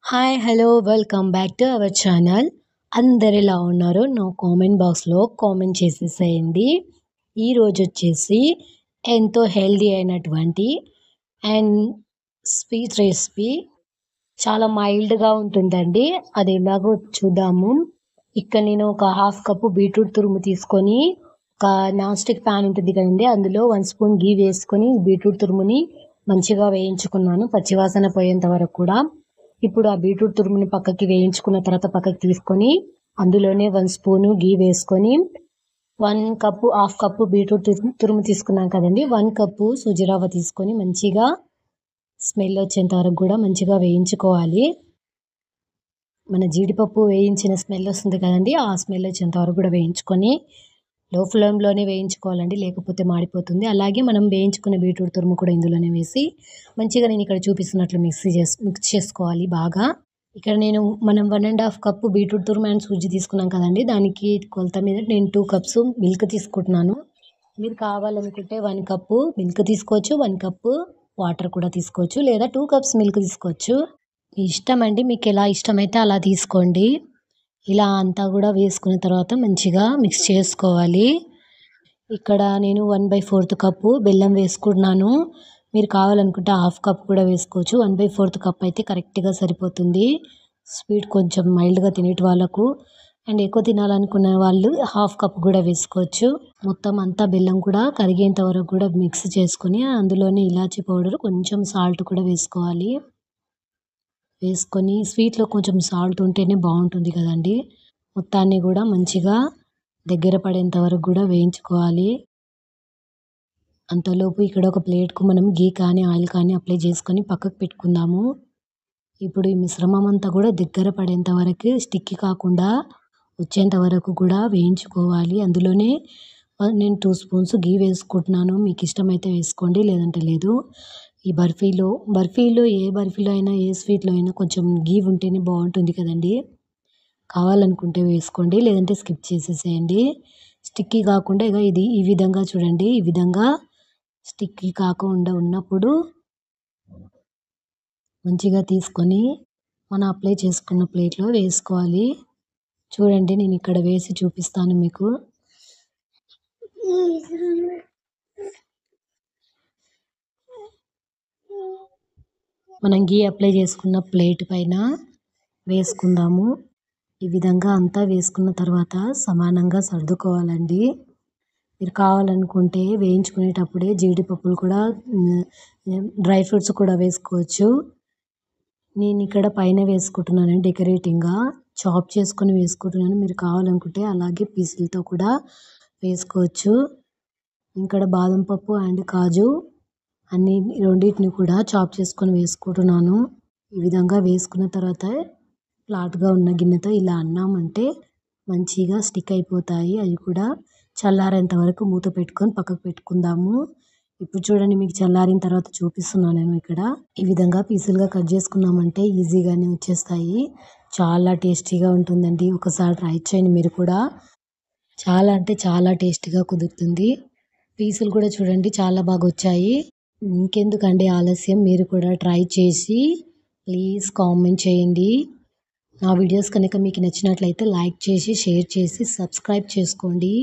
Hi! Hello! Welcome back to our channel. అందరెలా ఉన్నారో నా కామెంట్ బాక్స్‌లో కామెంట్ చేసేసేయండి. ఈరోజొచ్చేసి ఎంతో హెల్తీ అయినటువంటి అండ్ స్వీట్ రెసిపీ చాలా మైల్డ్‌గా ఉంటుందండి. అది ఎలాగో చూద్దాము. ఇక్కడ నేను ఒక హాఫ్ కప్పు బీట్రూట్ తురుము తీసుకొని, ఒక నాన్ స్టిక్ పాన్ ఉంటుంది కదండీ! అందులో 1 స్పూన్ ఘీ వేసుకొని బీట్రూట్ తురుముని మంచిగా వేయించుకున్నాను. పచ్చివాసన పోయేంత వరకు కూడా. ఇప్పుడు ఆ బీట్రూట్ తురుముని పక్కకి వేయించుకున్న తర్వాత పక్కకి తీసుకొని, అందులోనే 1 స్పూను ఘీ వేసుకొని, 1 కప్పు బీట్రూట్ తురుము తీసుకున్నాం కదండీ! 1 కప్పు సూజీ రవ్వ తీసుకొని మంచిగా స్మెల్ వచ్చేంత వరకు గూడా మంచిగా వేయించుకోవాలి. మన జీడిపప్పు వేయించిన స్మెల్ వస్తుంది కదండీ! ఆ స్మెల్ వచ్చేంత వరకు గూడా వేయించుకొని, లో ఫ్లేమ్‌లోనే వేయించుకోవాలండి. లేకపోతే మాడిపోతుంది. అలాగే మనం వేయించుకున్న బీట్రూట్ తురుము కూడా ఇందులోనే వేసి, మంచిగా నేను ఇక్కడ చూపిస్తున్నట్లు మిక్స్ చేసుకోవాలి బాగా. ఇక్కడ మనం 1 ½ కప్పు బీట్రూట్ తురుము అండ్ సూజీ తీసుకున్నాం కదండీ! దానికి కొలత మీద నేను 2 కప్స్ మిల్క్ తీసుకుంటున్నాను. మీరు కావాలనుకుంటే 1 కప్పు మిల్క్ తీసుకోవచ్చు. 1 కప్పు వాటర్ కూడా తీసుకోవచ్చు. లేదా 2 కప్స్ మిల్క్ తీసుకోవచ్చు. మీ ఇష్టమండి. మీకెలా ఇష్టమైతే అలా తీసుకోండి. ఇలా అంతా గూడా వేసుకున్న తర్వాత మంచిగా మిక్స్ చేసుకోవాలి. ఇక్కడ నేను 1/4 కప్పు బెల్లం వేసుకుంటున్నాను. మీరు కావాలనుకుంటే హాఫ్ కప్ కూడా వేసుకోవచ్చు. 1/4 కప్ అయితే కరెక్ట్‌గా సరిపోతుంది. స్వీట్ కొంచెం మైల్డ్‌గా తినేటి వాళ్ళకు అండ్ ఎక్కువ తినాలనుకునే వాళ్ళు హాఫ్ కప్ గూడా వేసుకోవచ్చు. మొత్తం అంతా బెల్లం కూడా కరిగేంత వరకు గూడా మిక్స్ చేసుకొని, అందులోనే ఇలాచీ పౌడర్, కొంచెం సాల్ట్ కూడా వేసుకోవాలి. వేసుకొని స్వీట్‌లో కొంచెం సాల్ట్ ఉంటేనే బావుంటుంది కదండీ! మొత్తాన్ని గూడా మంచిగా దగ్గర పడేంత వరకు గూడా వేయించుకోవాలి. అంతలోపు ఇక్కడ ఒక ప్లేట్‌కు మనం ఘీ కానీ, ఆయిల్ కానీ అప్లై చేసుకొని పక్కకు పెట్టుకుందాము. ఇప్పుడు ఈ మిశ్రమం అంతా గూడా దగ్గర పడేంత వరకు స్టిక్కీ కాకుండా వచ్చేంత వరకు కూడా వేయించుకోవాలి. అందులోనే నేను 2 స్పూన్స్ ఘీ వేసుకుంటున్నాను. మీకు ఇష్టమైతే వేసుకోండి. లేదంటే లేదు. ఈ బర్ఫీలో ఏ బర్ఫీలో అయినా, ఏ స్వీట్‌లో అయినా కొంచెం ఘీ ఉంటేనే బావుంటుంది కదండీ! కావాలనుకుంటే వేసుకోండి. లేదంటే స్కిప్ చేసేసేయండి. స్టిక్కీ కాకుండా ఇగో ఇది ఈ విధంగా చూడండి. ఈ విధంగా స్టిక్కీ కాకుండా ఉన్నప్పుడు మంచిగా తీసుకొని మనం అప్లై చేసుకున్న ప్లేట్‌లో వేసుకోవాలి. చూడండి, నేను ఇక్కడ వేసి చూపిస్తాను మీకు. మనం ఘీ అప్లై చేసుకున్న ప్లేట్ పైన వేసుకుందాము. ఈ విధంగా అంతా వేసుకున్న తర్వాత సమానంగా సర్దుకోవాలండి. మీరు కావాలనుకుంటే వేయించుకునేటప్పుడే జీడిపప్పులు కూడా డ్రై ఫ్రూట్స్ కూడా వేసుకోవచ్చు. నేను ఇక్కడ పైన వేసుకుంటున్నానండి డెకరేటింగ్‌గా. చాప్ చేసుకొని వేసుకుంటున్నాను. మీరు కావాలనుకుంటే అలాగే పీసులతో కూడా వేసుకోవచ్చు. ఇక్కడ బాదం పప్పు అండ్ కాజు రెండిటిని కూడా చాప్ చేసుకొని వేసుకుంటున్నాను. ఈ విధంగా వేసుకున్న తర్వాత ఫ్లాట్‌గా ఉన్న గిన్నెతో ఇలా అన్నామంటే మంచిగా స్టిక్ అయిపోతాయి. అవి కూడా చల్లారేంత వరకు మూత పెట్టుకొని పక్కకు పెట్టుకుందాము. ఇప్పుడు చూడండి, మీకు చల్లారిన తర్వాత చూపిస్తున్నాను నేను ఇక్కడ. ఈ విధంగా పీసులుగా కట్ చేసుకున్నామంటే ఈజీగానే వచ్చేస్తాయి. చాలా టేస్టీగా ఉంటుందండి. ఒకసారి ట్రై చేయండి మీరు కూడా. చాలా అంటే చాలా టేస్టీగా కుదురుతుంది. పీసులు కూడా చూడండి చాలా బాగొచ్చాయి. ఇంకెందుకండి ఆలస్యం, మీరు కూడా ట్రై చేసి ప్లీజ్ కామెంట్ చేయండి. నా వీడియోస్ కనుక మీకు నచ్చినట్లయితే లైక్ చేసి, షేర్ చేసి, సబ్స్క్రైబ్ చేసుకోండి.